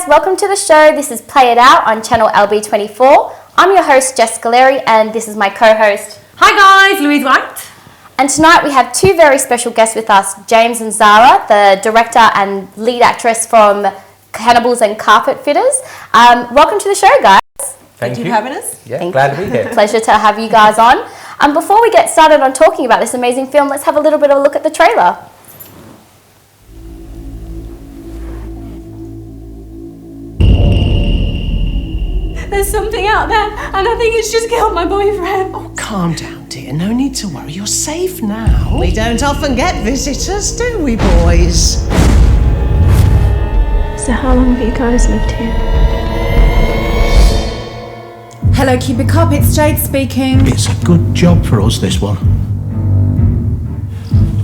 welcome to the show. This is Play It Out on channel LB24. I'm your host, Jess Scolieri, and this is my co-host. Hi guys, Louise White. And tonight we have two very special guests with us, James and Zara, the director and lead actress from Cannibles and Carpet Fitters. Welcome to the show, guys. Thank you for having us. Yeah, glad to be here. Pleasure to have you guys on. Before we get started on talking about this amazing film, let's have a little bit of a look at the trailer. There's something out there, and I think it's just killed my boyfriend. Oh, calm down, dear. No need to worry. You're safe now. We don't often get visitors, do we, boys? So how long have you guys lived here? Hello, Cubic Carpets, Jade speaking. It's a good job for us, this one.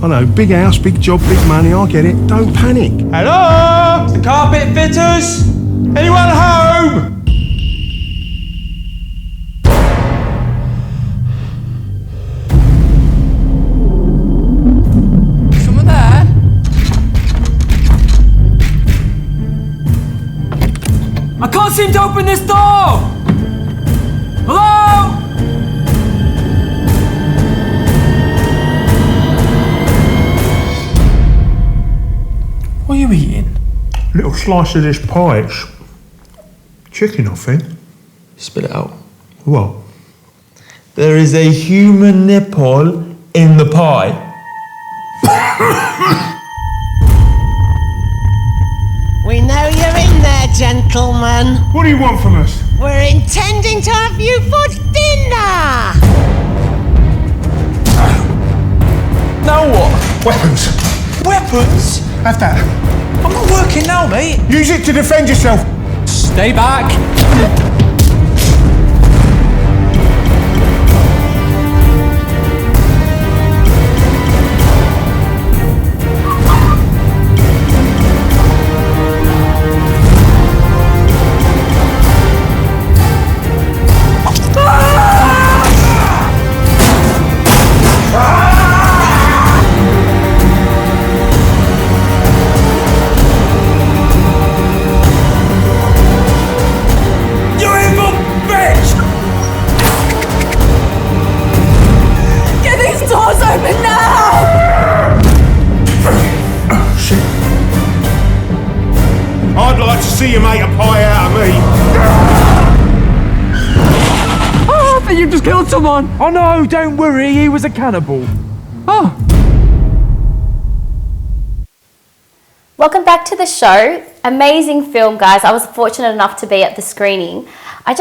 I know, big house, big job, big money, I get it. Don't panic. Hello? It's the Carpet Fitters? Anyone home? Someone there? I can't seem to open this door! Hello? What are you eating? Little slice of this pie, it's chicken, I think. Spit it out. What? There is a human nipple in the pie. We know you're in there, gentlemen. What do you want from us? We're intending to have you for dinner. Now what? Weapons. Weapons? Have that. I'm not working now, mate. Use it to defend yourself. Stay back. I'd like to see you make a pie out of me. Oh, I think you just killed someone. Oh no, don't worry, he was a cannibal. Oh. Welcome back to the show. Amazing film, guys. I was fortunate enough to be at the screening. I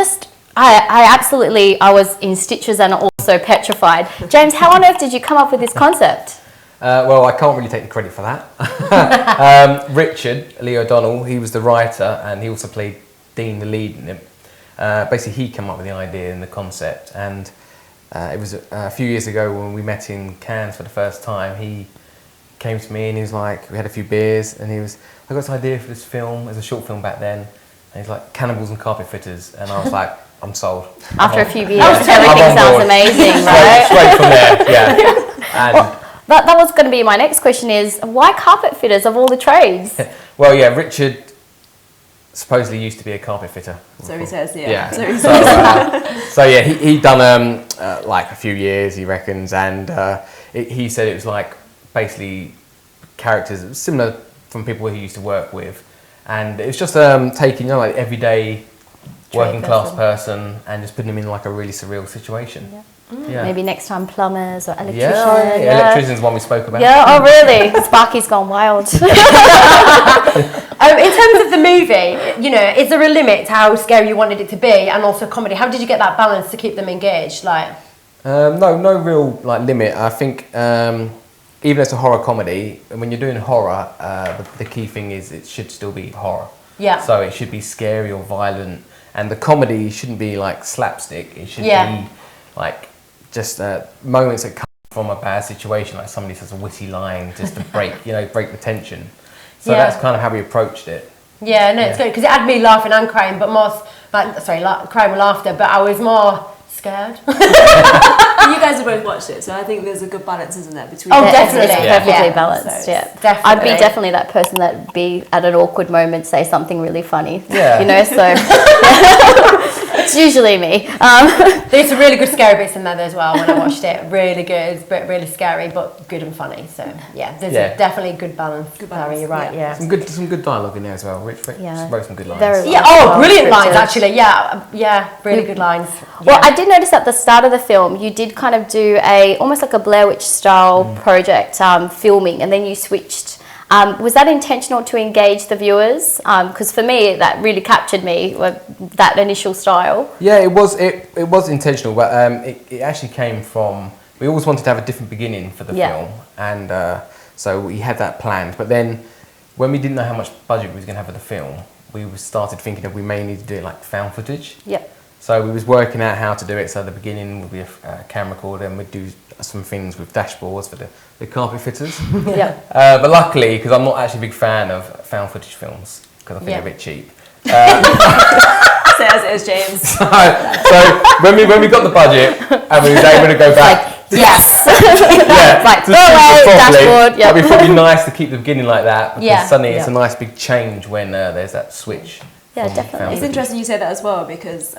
was in stitches and also petrified. James, how on earth did you come up with this concept? Well, I can't really take the credit for that. Richard Lee O'Donnell, he was the writer, and he also played Dean, the lead in it. Basically, he came up with the idea and the concept, and it was a few years ago when we met in Cannes for the first time. He came to me and he was like, we had a few beers, and I got this idea for this film. It was a short film back then, and he's like, Cannibles and Carpet Fitters, and I was like, I'm sold. After a few beers, everything sounds amazing, right? Straight from there, yeah. And that was going to be my next question is, why carpet fitters of all the trades? well, yeah, Richard supposedly used to be a carpet fitter. So he says, yeah. Yeah. So he says. So yeah, he done like a few years, he reckons, and he said it was like basically characters similar from people he used to work with, and it was just taking, you know, like everyday working class person and just putting them in like a really surreal situation. Yeah. Yeah. Maybe next time plumbers or electricians. Yeah, electrician's one we spoke about. Yeah, oh really? Sparky's gone wild. In terms of the movie, you know, is there a limit to how scary you wanted it to be, and also comedy? How did you get that balance to keep them engaged? Like, no real like limit. I think even as a horror comedy, when you're doing horror, the key thing is it should still be horror. Yeah. So it should be scary or violent, and the comedy shouldn't be like slapstick. It should be like just moments that come from a bad situation, like somebody says a witty line just to break the tension. So that's kind of how we approached it. Yeah, no, it's good because it had me laughing and crying, but more crying with laughter. But I was more scared. You guys have both watched it, so I think there's a good balance, isn't there, between... Oh, It's definitely. perfectly Yeah. balanced, So, yeah. definitely. I'd be definitely that person that'd be at an awkward moment, say something really funny. Yeah. You know, so it's usually me. There's some really good scary bits in there as well when I watched it. Really good, but really scary, but good and funny. So yeah, there's definitely a good balance. Larry, you're right. Yeah. Some good dialogue in there as well. Rich wrote some good lines. Very Yeah. well Oh, brilliant scripted. lines actually. Yeah. Really good lines. Well, Yeah. I did notice at the start of the film, you did kind of do almost like a Blair Witch style project filming, and then you switched. Was that intentional to engage the viewers? Because for me, that really captured me, that initial style. Yeah, it was intentional, but it actually came from, we always wanted to have a different beginning for the film, and so we had that planned. But then, when we didn't know how much budget we was going to have for the film, we started thinking that we may need to do it like found footage. Yep. So we was working out how to do it. So the beginning would be a camera recorder, and we'd do some things with dashboards for the carpet fitters. Yeah. But luckily, because I'm not actually a big fan of found footage films, because I think they're a bit cheap. Say as it is, James. So when we got the budget and we was able to go back, Yes. Like, to go shoot away, it properly, dashboard. Yeah. it'd be probably nice to keep the beginning like that, because Yeah. suddenly it's a nice big change when there's that switch. Yeah, from definitely. found It's footage. interesting you say that as well, because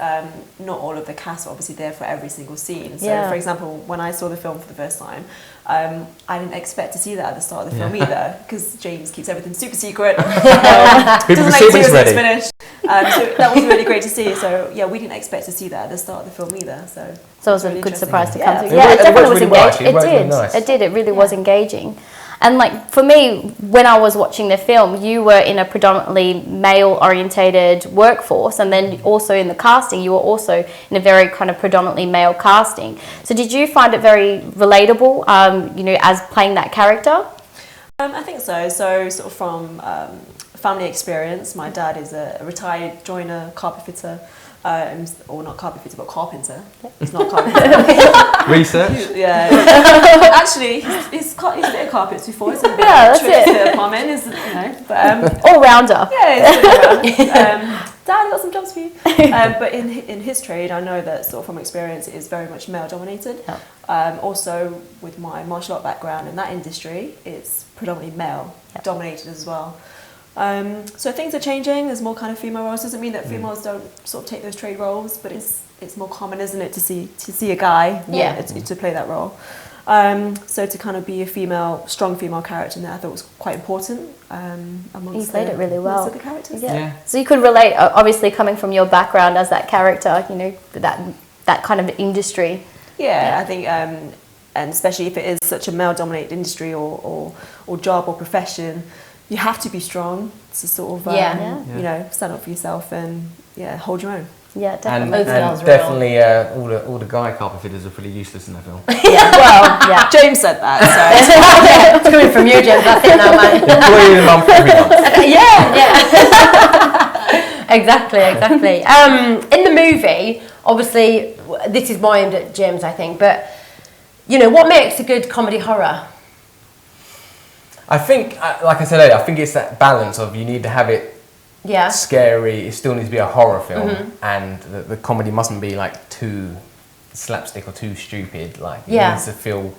not all of the cast are obviously there for every single scene. So, Yeah. for example, when I saw the film for the first time, I didn't expect to see that at the start of the film either, because James keeps everything super secret. People can see when it's it's ready. finished. So that was really great to see. So yeah, we didn't expect to see that at the start of the film either. So So it was a really good interesting. surprise to Yeah. come through. It Yeah, worked- it it definitely worked was really well, engaging. actually. It worked really nice. It did. It really was engaging. And like for me, when I was watching the film, you were in a predominantly male-orientated workforce, and then also in the casting, you were also in a very kind of predominantly male casting. So did you find it very relatable, as playing that character? I think so. So sort of from family experience, my dad is a retired joiner, carpet fitter, or not carpet fitter, but carpenter. He's not carpenter. Research. Yeah. Actually, he's fitted carpets before. It's a bit Yeah, that's trick it. to plumbing, is but All-rounder. yeah, it's good around. Dad, I got some jobs for you. But in his trade, I know that sort of from experience, it is very much male dominated. Also, with my martial art background in that industry, it's predominantly male dominated as well. So things are changing. There's more kind of female roles. Doesn't mean that females don't sort of take those trade roles, but it's more common, isn't it, to see a guy to play that role. So to kind of be a strong female character in there, I thought was quite important. Amongst You played it really well. amongst the characters. Yeah. So you could relate, obviously coming from your background as that character, that kind of industry. Yeah, I think, and especially if it is such a male-dominated industry or job or profession, you have to be strong to sort of, stand up for yourself and hold your own. Yeah, And, definitely. and definitely all the guy carpet fitters are pretty useless in that film. James said that, It's coming from you, James. That's it now, man. Employee of the month every month. Exactly. In the movie, obviously, this is more aimed at James, I think, but what makes a good comedy horror? I think, like I said earlier, I think it's that balance of you need to have it scary, it still needs to be a horror film, and the comedy mustn't be like too slapstick or too stupid. Like it needs to feel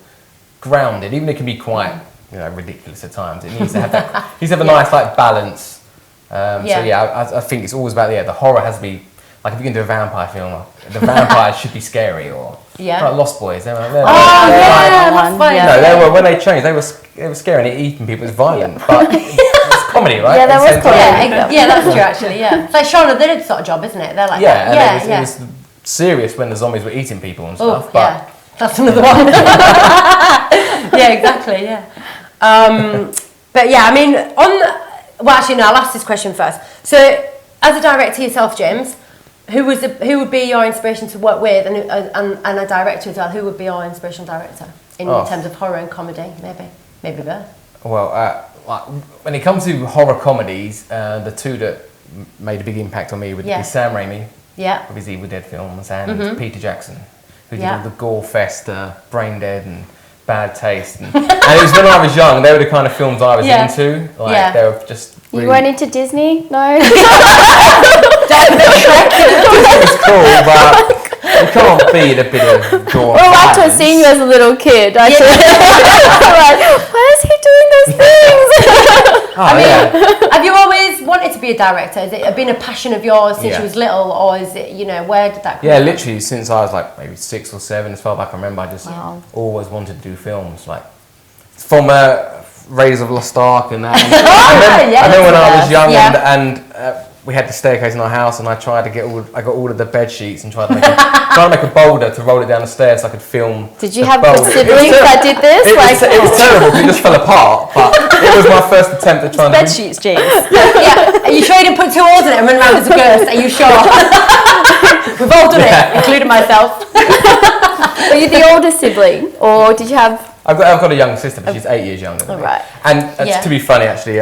grounded, even if it can be quite ridiculous at times. It needs to have that. It needs to have a nice balance. I think it's always about the horror has to be like if you're going to do a vampire film, the vampires should be scary or like Lost Boys. They were when they changed, they were scary and eating people. It's violent, but it's comedy, right? Yeah, that was comedy. Yeah, that's true actually. Yeah, it's like Shaun of the Dead sort of job, isn't it? They're like it was serious when the zombies were eating people and stuff. But that's another one. Exactly. Yeah. But yeah, I mean, well, actually, no. I'll ask this question first. So, as a director yourself, James, who would be your inspiration to work with, and a director as well? Who would be your inspirational director in terms of horror and comedy? Maybe both. Well, when it comes to horror comedies, the two that made a big impact on me would be Sam Raimi, with his Evil Dead films, and Peter Jackson, who did all the gore fest, Brain Dead, and Bad Taste, and it was when I was young. They were the kind of films I was into. Like they were just. Really... You weren't into Disney, no? It was cool, but can't beat a bit of gore. Well, after seeing you as a little kid, I feel like, why is he doing those things? Have you always wanted to be a director? Has it been a passion of yours since you was little, or is it, where did that come from? Literally since I was like maybe 6 or 7, as far back I remember, I just always wanted to do films, like from Raiders of Lost Ark and that. I remember when I was young and we had the staircase in our house, and I got all of the bed sheets and tried to make a boulder to roll it down the stairs so I could film. Did you have siblings that did this? It was terrible. It just fell apart, but it was my first attempt at trying Bed sheets, James. Are you sure you didn't put 2 holes in it and run around as a ghost? Are you sure? We've all done it, including myself. Were you the older sibling, or did you have? I've got a younger sister, but she's 8 years younger than me. Right. And to be funny, actually,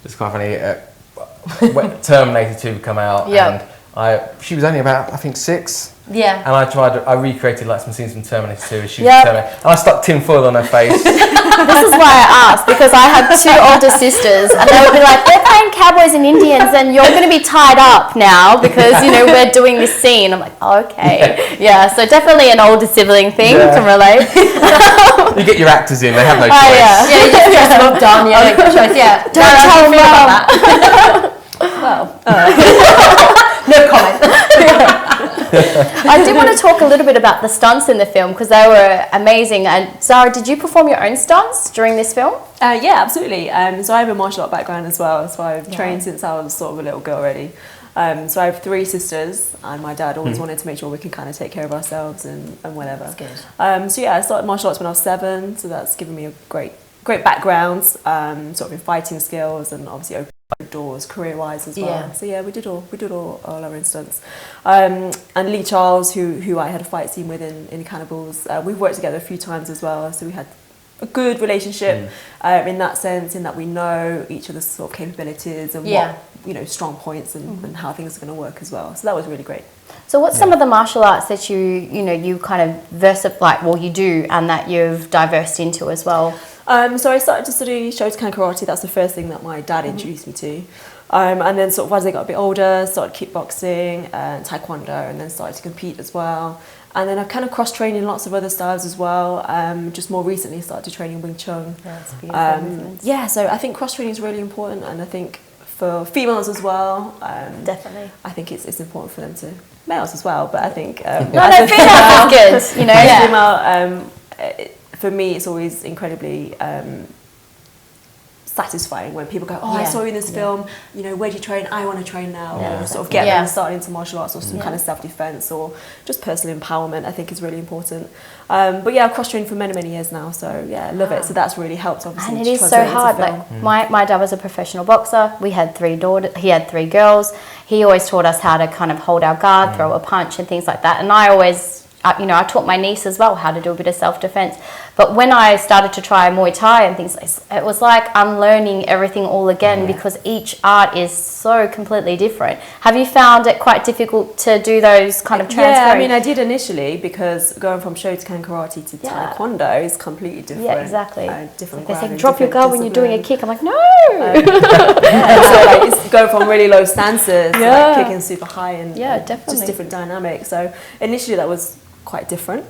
it's quite funny. When Terminator 2 come out, and she was only about, I think, 6. Yeah. And I recreated like some scenes from Terminator 2 as she was Terminator. And I stuck tin foil on her face. This is why I asked, because I have 2 older sisters, and they would be like, they're playing cowboys and Indians, and you're going to be tied up now because, we're doing this scene. I'm like, oh, okay. Yeah, so definitely an older sibling thing to relate. You get your actors in, they have no choice. You just dress them up, Don. Yeah, no choice. Yeah. Don't tell them about that. No comment. I did want to talk a little bit about the stunts in the film because they were amazing. And Zara, did you perform your own stunts during this film? Yeah, absolutely. So I have a martial art background as well, so I've trained since I was sort of a little girl already. So I have 3 sisters, and my dad always wanted to make sure we could kind of take care of ourselves and whatever. That's good. So I started martial arts when I was 7, so that's given me a great background, sort of in fighting skills, and obviously open doors career-wise as well. Yeah. So we did all our own stunts. And Lee Charles, who I had a fight scene with in Cannibles, we've worked together a few times as well, so we had a good relationship in that sense, in that we know each other's sort of capabilities and what strong points and how things are going to work as well. So that was really great. So what's some of the martial arts that you kind of you do and that you've diversed into as well? So I started to study Shotokan karate. That's the first thing that my dad introduced me to. And then sort of as I got a bit older, started kickboxing and taekwondo, and then started to compete as well. And then I've kind of cross-trained in lots of other styles as well. Just more recently started to train in Wing Chun. That's beautiful. So I think cross-training is really important, and I think for females as well. Definitely. I think it's important for them to, males as well, but I think... females is good, Female, for me, it's always incredibly satisfying when people go, I saw you in this film, where do you train? I want to train now. Or sort of get them started into martial arts or some kind of self-defense or just personal empowerment, I think is really important. But I've cross-trained for many, many years now, so I love it. So that's really helped, obviously. And it is so hard. Like my dad was a professional boxer. We had 3 daughters. He had 3 girls. He always taught us how to kind of hold our guard, throw a punch and things like that. And I always, I taught my niece as well how to do a bit of self-defense. But when I started to try Muay Thai and things, it was like unlearning everything all again because each art is so completely different. Have you found it quite difficult to do those kind of transfers? Yeah, I mean, I did initially because going from Shotokan karate to taekwondo is completely different. Yeah, exactly. Different. They say drop your guard when you're doing a kick. I'm like, no. So it's going from really low stances to kicking super high and definitely. Just different dynamics. So initially that was quite different.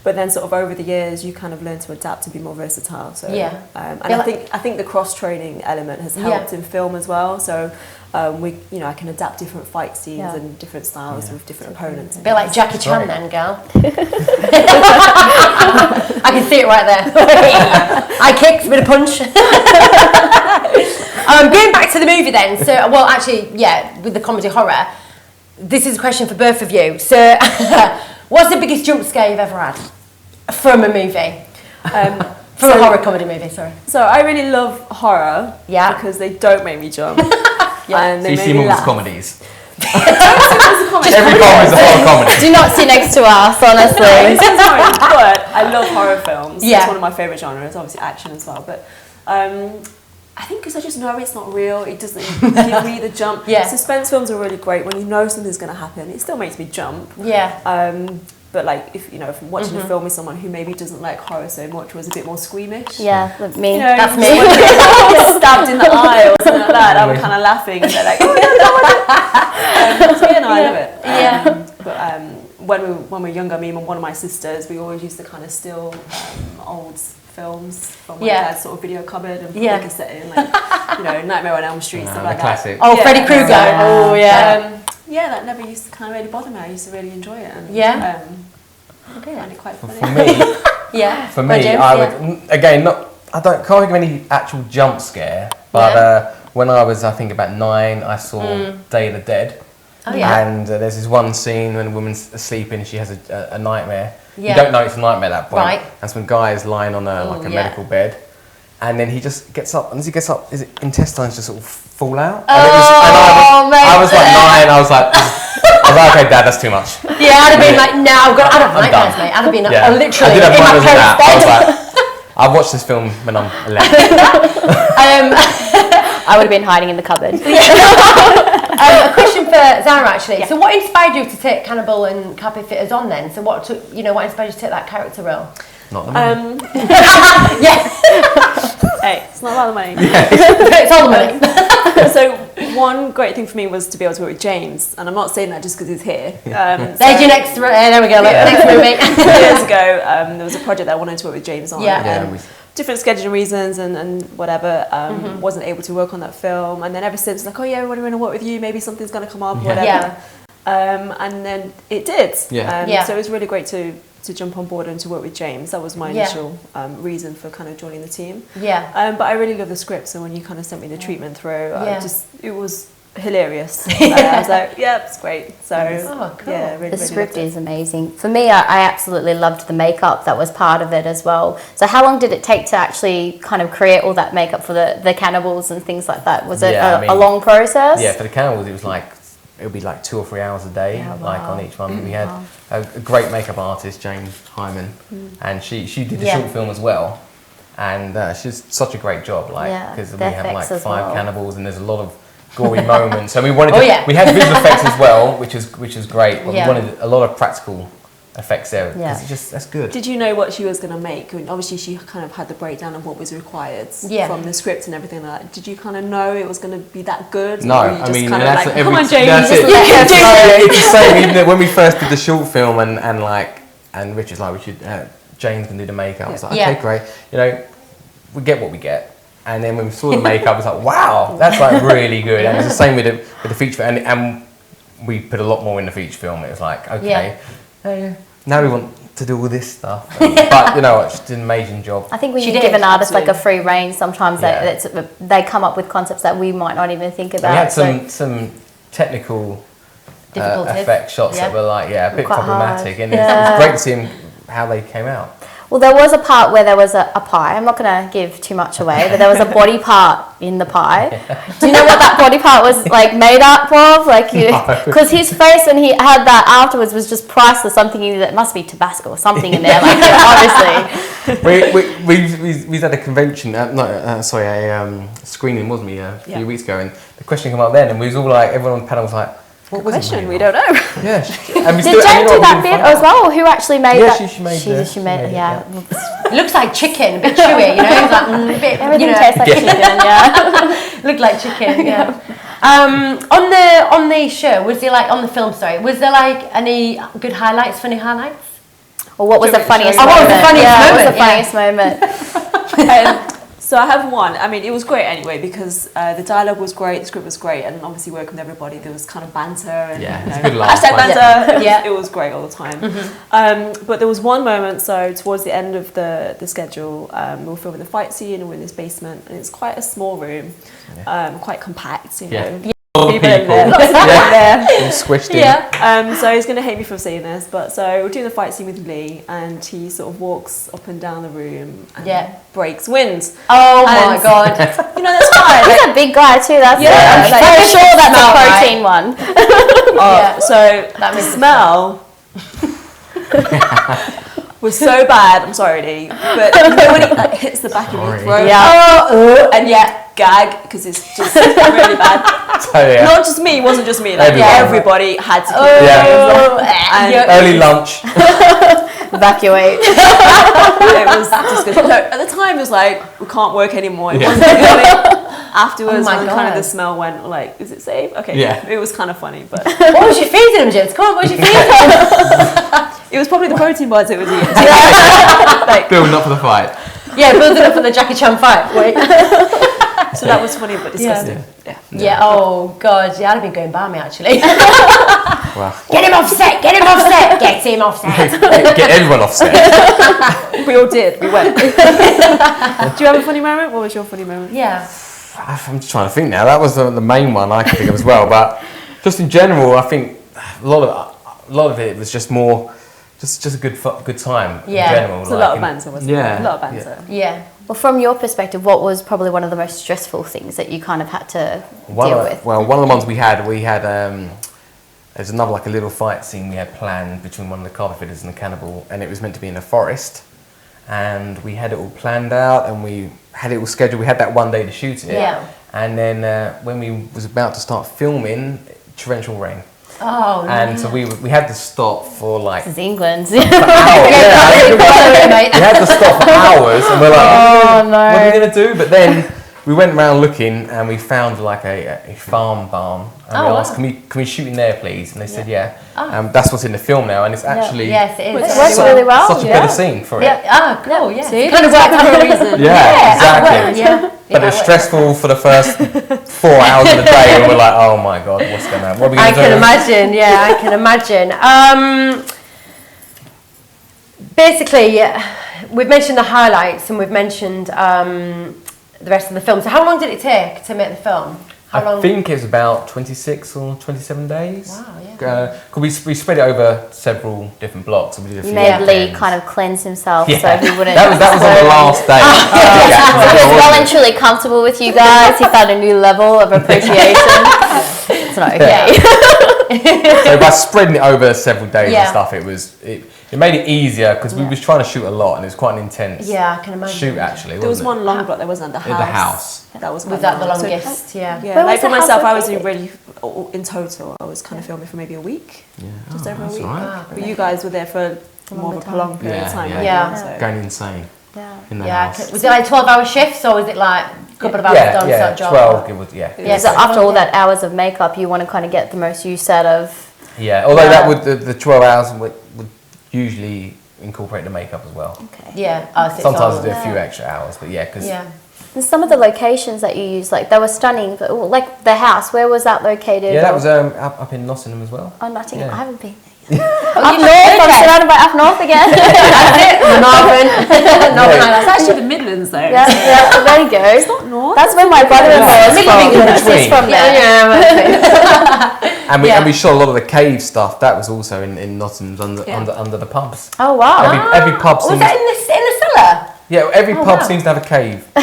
But then sort of over the years you kind of learn to adapt to be more versatile. So and I think the cross training element has helped in film as well. So I can adapt different fight scenes and different styles with different opponents. A bit like Jackie Chan then, girl. I can see it right there. I kicked with a punch. Going back to the movie then. So, well, actually, with the comedy horror, this is a question for both of you. So, what's the biggest jump scare you've ever had from a movie? From a horror comedy movie, sorry. So I really love horror because they don't make me jump. And So they you make see me more laugh. comedies. Every comedy is a horror comedy. Do not sit next to us, honestly. But I love horror films. It's one of my favourite genres, obviously action as well. But I think because I just know it's not real, it doesn't give me the jump. Suspense films are really great. When you know something's going to happen, it still makes me jump. But like if I'm watching a film with someone who maybe doesn't like horror so much, was a bit more squeamish. Like me. That's me. Get stabbed in the eye or something like that. I'm kind of laughing, and they're like, "Oh no, no!" I love it. But when we were younger, me and one of my sisters, we always used to kind of steal old films from my dad's sort of video cupboard and put a cassette in, like, you know, Nightmare on Elm Street, stuff like classic. that. Oh, Freddy Krueger. Oh, yeah. Yeah, that never used to kind of really bother me. I used to really enjoy it. And, I find it quite funny. For me, for me, I would again can't think of any actual jump scare, but when I was, I think, about 9, I saw Day of the Dead. Oh, yeah. And there's this one scene when a woman's sleeping and she has a nightmare. You don't know it's a nightmare at that point. Right. And some guy is lying on a medical bed. And then he just gets up, and as he gets up, his intestines just sort of fall out. I was like 9, I was like, okay, Dad, that's too much. Yeah, I'd have been like, no, I'd have nightmares, mate. I'd have been literally I did have in my nightmares parents' bed. I was like, I watched this film when I'm 11. I would have been hiding in the cupboard. A question for Zara, actually. So what inspired you to take Cannibal and Carpet Fitters on then? So what inspired you to take that character role? Not the money. Hey, it's not about the money. It's all the money. So one great thing for me was to be able to work with James, and I'm not saying that just because he's here. There's your next. There we go. Next movie. 2 years ago, there was a project that I wanted to work with James on. Yeah. Different scheduling reasons and whatever, wasn't able to work on that film. And then ever since, like, oh yeah, we want to work with you. Maybe something's going to come up, whatever. Yeah. And then it did. Yeah. So it was really great to jump on board and to work with James. That was my initial reason for kind of joining the team. Yeah. But I really love the script. So when you kind of sent me the treatment through, it was hilarious. I was like, yeah, it's great. So cool. yeah, really, The really script loved it. is amazing. For me, I absolutely loved the makeup that was part of it as well. So how long did it take to actually kind of create all that makeup for the cannibals and things like that? Was it a long process? Yeah, for the cannibals, it would be like 2 or 3 hours a day, like on each one. We had a great makeup artist, Jane Hyman, and she did the short film as well. And she's such a great job, because we have like 5 cannibals and there's a lot of gory moments. So we wanted we had visual effects as well, which is great. But we wanted a lot of practical effects there because that's good. Did you know what she was going to make? I mean, obviously, she kind of had the breakdown of what was required from the script and everything like that. Did you kind of know it was going to be that good? No, I mean, come on, James. That's it. It's the same. Even when we first did the short film and Richard's like, we should James can do the makeup. I was like, okay, great. We get what we get. And then when we saw the makeup, it's like, wow, that's like really good. And it's the same with the feature, and we put a lot more in the feature film. It was like, okay, now we want to do all this stuff. But you know what, she did an amazing job. I think when you give an artist like a free rein, sometimes they come up with concepts that we might not even think about. We had some technical effect shots that were like, a bit problematic, and it's great to see how they came out. Well, there was a part where there was a pie. I'm not going to give too much away, but there was a body part in the pie. Do you know what that body part was like made up of? Like, because his face when he had that afterwards was just priceless. Something that must be Tabasco or something in there. Like, obviously. We had a convention. A screening, wasn't we? A few weeks ago, and the question came up then, and we was all like, everyone on the panel was like, what was question? We don't know. Yeah. Did Jane do that bit as well? Who actually made that? She made it. It looks like chicken, a bit chewy, you know. Like, everything tastes like chicken. Yeah. Looked like chicken. Yeah. On the show, was there like on the film? Sorry, was there like any good highlights? Funny highlights? Or what was the funniest? What was the funniest moment? So I have one. I mean, it was great anyway because the dialogue was great, the script was great, and obviously working with everybody, there was kind of banter and good laugh, hashtag banter. It was great all the time. But there was one moment. So towards the end of the schedule, we were filming the fight scene, and we're in this basement, and it's quite a small room, quite compact. You know. People in there, lots of people in there. Squished in. So he's going to hate me for saying this, but so we're doing the fight scene with Lee, and he sort of walks up and down the room and breaks wind. Oh my god! You know, that's fine. He's a big guy too. That's I'm sure that's a protein one. So the smell was so bad. I'm sorry, Lee, but you know when it hits the back of your throat, and gag because it's just really bad. Not just me, it wasn't just me. Like everybody had to keep early lunch. Evacuate. It was disgusting. No, at the time, it was like, we can't work anymore. It wasn't really. Afterwards, Oh my when kind of God. the smell went, like, is it safe? Okay, Yeah. it was kind of funny, but What was you feeding them, Jess? Come on, what was you feeding them? it was probably the protein bars it was eating. Building up for the fight. Yeah, building up for the Jackie Chan fight. Wait. So that was funny, but disgusting. Yeah, oh God, yeah, I'd have been going balmy actually. Wow. Get him off set, get him off set, get him off set. Get everyone off set. We all did. We went. Do you have a funny moment? What was your funny moment? Yeah. I'm just trying to think now. That was the main one I could think of as well. But just in general, I think a lot of it was just more, just a good time Yeah. in general. It's a lot of banter, wasn't it? Yeah. A lot of banter. Yeah. Well, from your perspective, what was probably one of the most stressful things that you kind of had to deal with? Well, one of the ones we had there's another like a little fight scene we had planned between one of the carpet fitters and the cannibal, and it was meant to be in a forest, and we had it all planned out and we had it all scheduled. We had that one day to shoot it, Yeah. and then when we was about to start filming, torrential rain, Oh, and so we had to stop for like This is England. hours. We had to stop for hours, and we're like, Oh, no. what are we gonna do? But then we went around looking, and we found like a farm barn, and we asked, can we shoot in there, please? And they said, yeah. That's what's in the film now, and it's actually Yes, it is. It works really well. such a better scene for it. Yeah. Ah, cool. Yeah. See, Kind of worked out for a reason. Yeah, exactly. Yeah. But it was stressful for the first 4 hours of the day, and we're like, oh my god, what's going on? What are we I going to can do? imagine. Yeah, I can imagine. Basically, we've mentioned the highlights and we've mentioned the rest of the film. So, how long did it take to make the film? How long? I think it was about 26 or 27 days. Wow, yeah. 'Cause we spread it over several different blocks. And we did a You few made Lee weekends. kind of cleanse himself Yeah. so he wouldn't. That was on the last day. He was well and truly comfortable with you guys. He found a new level of appreciation. It's not okay. So by spreading it over several days Yeah. and stuff, it made it easier because we was trying to shoot a lot and it was quite an intense Yeah, I can imagine. shoot actually. There was wasn't one long block that wasn't at the At house. the house. That was Was quite that the long. So- longest? Yeah. yeah, Where like was for the house myself, I was located? really in total. I was kind of filming for maybe a week, just over a that's week. all right. Ah, But you guys were there for more of a prolonged period of Yeah, time. yeah. weren't Yeah. you? So- Going insane in the Yeah. house. Was it like 12-hour shifts or was it like a couple of hours done yeah, sort of job? 12. It was, yeah. Yeah, So after all that hours of makeup, you want to kind of get the most use out of. Yeah, although Yeah. that would the 12 hours would usually incorporate the makeup as well. Okay. Yeah. Oh, so it's Sometimes all- I do a few extra hours, but yeah, because Yeah. And some of the locations that you used, like they were stunning. But, like the house, where was that located? that was up in Nottingham as well. Oh, Nottingham. Yeah. I haven't been there. Oh, Up north, I'm surrounded by up north again. Northern. It's actually the Midlands though. Yeah, there you go. It's not north. That's where my brother-in-law is Middle from. of England. He's from there. And we shot a lot of the cave stuff. That was also in Nottingham under the pubs. Oh wow. Every pub Was seems that in the cellar? every pub wow. seems to have a cave. No,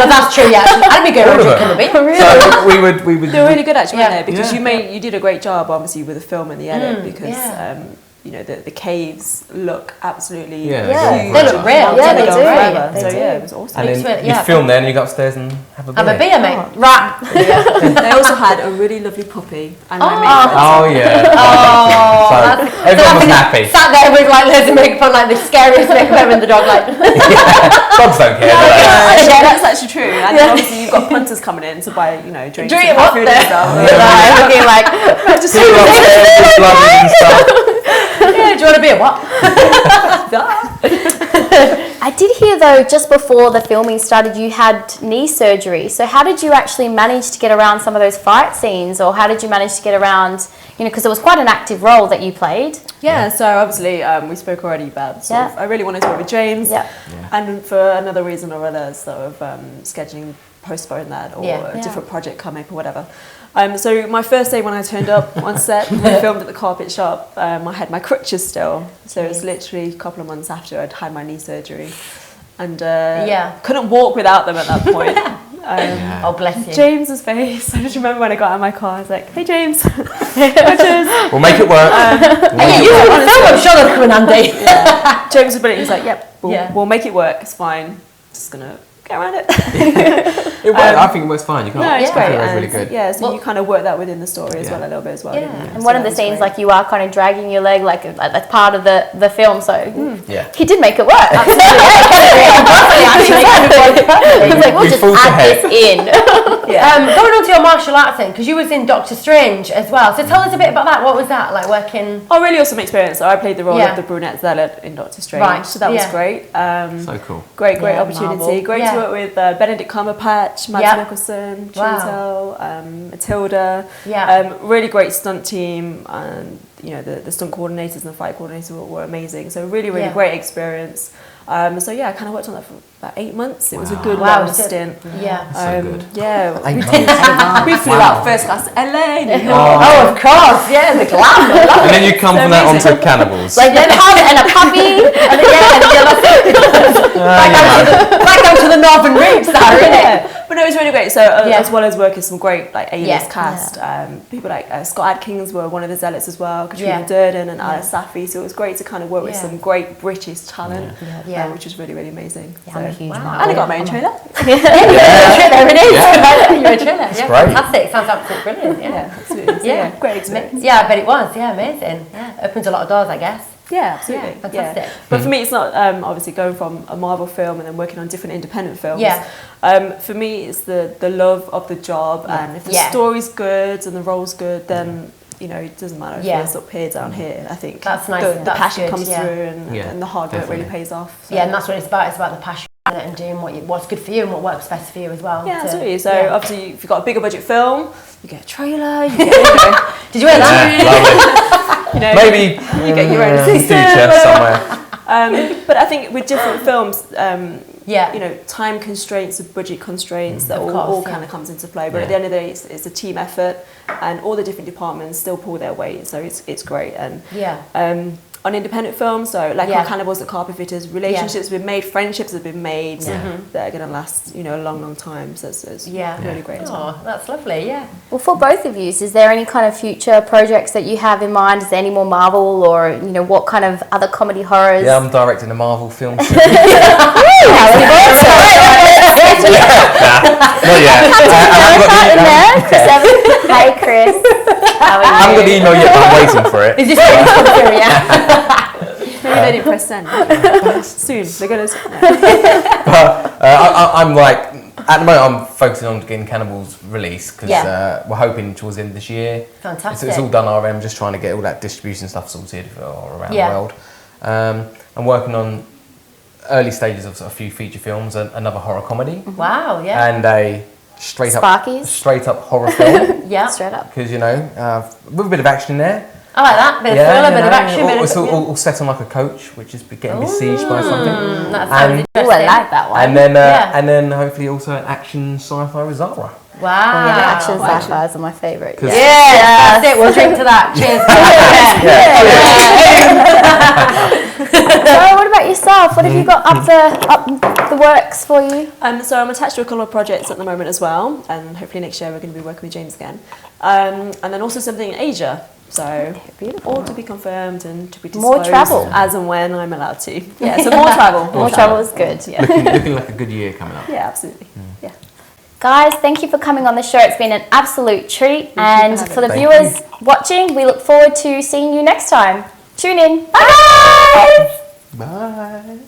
that's true. Yeah, I'd be going All around of drinking them. a bit. So we would They were really good actually, Yeah. weren't they? Because Yeah. you did a great job, obviously, with the film and the edit. Because yeah. the caves look absolutely Yeah, huge. They look real. Yeah, they They've do. gone forever. They So do. yeah, it was awesome. and Mixed then with- you yeah. film there and you go upstairs and have a beer. Have a beer, mate. Right. They also had a really lovely puppy, and my mate Oh yeah. Oh, So everyone was happy. Sat there with like loads of makeup on, like the scariest makeup ever, and the dog like. Dogs don't care. do they? yeah, that's actually true. And then obviously you've got punters coming in to buy, drinks Drink and what food the- and stuff. Right, looking like Just People upstairs with bloody and stuff. Yeah, do you want a beer? What? I did hear though, just before the filming started, you had knee surgery. So how did you actually manage to get around some of those fight scenes, or how did you manage to get around? Because it was quite an active role that you played. Yeah, so obviously we spoke already about sort of, I really wanted to work with James, Yeah. and for another reason or other, sort of scheduling postpone that or Yeah. a different project come up or whatever. So my first day when I turned up on set, we filmed at the carpet shop. I had my crutches still, so it was literally a couple of months after I'd had my knee surgery, and couldn't walk without them at that point. Oh, bless you. James's face. I just remember when I got out of my car, I was like, "Hey James, crutches." We'll make it work. Hey, you were on the film, I'm sure they'll come in handy. James was brilliant. He's like, "Yep, Yeah. we'll make it work. It's fine. Just gonna get around it. I think it works fine. You can't. No, it's great. It was And really good. yeah, so you kind of work that within the story as well a little bit as well. Yeah. And one of the scenes, like you are kind of dragging your leg, like that's part of the film. So he did make it work. He was like, we'll just add this in. Going on to your martial arts thing, because you was in Doctor Strange as well. So tell us a bit about that. What was that like working? Oh, really awesome experience. So I played the role of the brunette zealot in Doctor Strange. Right. So that was great. So cool. Great Yeah, opportunity. Marvel. Great to work with Benedict Cumberbatch, Mads Mikkelsen, Chiwetel, Matilda. Really great stunt team, and you know the stunt coordinators and the fight coordinators were amazing. So really great experience. So yeah, I kind of worked on that for about 8 months. It was a good long stint. Yeah. So good. Yeah. 8 months. We flew out first class to LA. New York. Oh, of course. Yeah, the glamour. And then you come from that onto Cannibles. Like the pub and a puppy. And back down to the northern roots, Sarah, isn't it? But no, it was really great. So as well as working some great like A-list cast, people like Scott Adkins were one of the zealots as well, Katrina Durden and Alice Safi. So it was great to kind of work with some great British talent, which was really amazing. I'm a huge and I got my own trailer. There it is. You're a trailer. Yeah, great. fantastic. Sounds absolutely brilliant. Yeah, absolutely. Yeah, great experience. Yeah, I bet it was. Yeah, amazing. Yeah, opens a lot of doors, I guess. Yeah, absolutely. Yeah, fantastic. But for me, it's not obviously going from a Marvel film and then working on different independent films. Yeah. For me, it's the love of the job, and if the story's good and the role's good, then you know it doesn't matter if it's up here, down here. I think that's nice. The That's passion good, comes through, and the hard work really pays off. So. Yeah, and that's what it's about. It's about the passion and doing what's good for you and what works best for you as well. Yeah, absolutely. So obviously, if you've got a bigger budget film, you get a trailer. You get, Did you wear that? you know, Maybe you get your own assistant future somewhere. But I think with different films, Yeah. you know, time constraints, budget constraints, that Of all course, kind of comes into play. But at the end of the day, it's a team effort, and all the different departments still pull their weight. So it's great. And on independent films, so like on Cannibles, the Carpet Fitters, relationships have been made, friendships have been made that are going to last, you know, a long time. So it's really great as well. Oh, that's lovely. Yeah. Well, for both of you, is there any kind of future projects that you have in mind? Is there any more Marvel, or you know, what kind of other comedy horrors? Yeah, I'm directing a Marvel film. Not yet. Hey, Chris. How are you? I haven't got the email yet, but I'm waiting for it. Is this what it's come through? Yeah. Maybe they didn't press send. Soon they're going to. I'm like, at the moment, I'm focusing on getting Cannibles released because we're hoping towards the end of this year. Fantastic. It's all done RM, just trying to get all that distribution stuff sorted around the world. I'm working on early stages of a few feature films, another horror comedy. Wow. Yeah. And a straight up horror film. Straight up. Because, you know, with a bit of action in there. I like that. Bit of thriller, bit of action. It's all set on like a coach, which is getting besieged by something. That sounds interesting. I like that one. And then hopefully also an action sci-fi with Zara. Wow. Action sci-fis are my favourite. Yeah, that's it. We'll drink to that. Cheers. So, what about yourself? What have you got up the works for you? So I'm attached to a couple of projects at the moment as well, and hopefully next year we're going to be working with James again. And then also something in Asia. So all to be confirmed and to be disclosed More travel. as and when I'm allowed to. Yeah, so more travel. More travel is good. Yeah. Looking like a good year coming up. Yeah, absolutely. Yeah. Guys, thank you for coming on the show. It's been an absolute treat. And for the Thank viewers watching, we look forward to seeing you next time. Tune in. Bye, guys! Bye.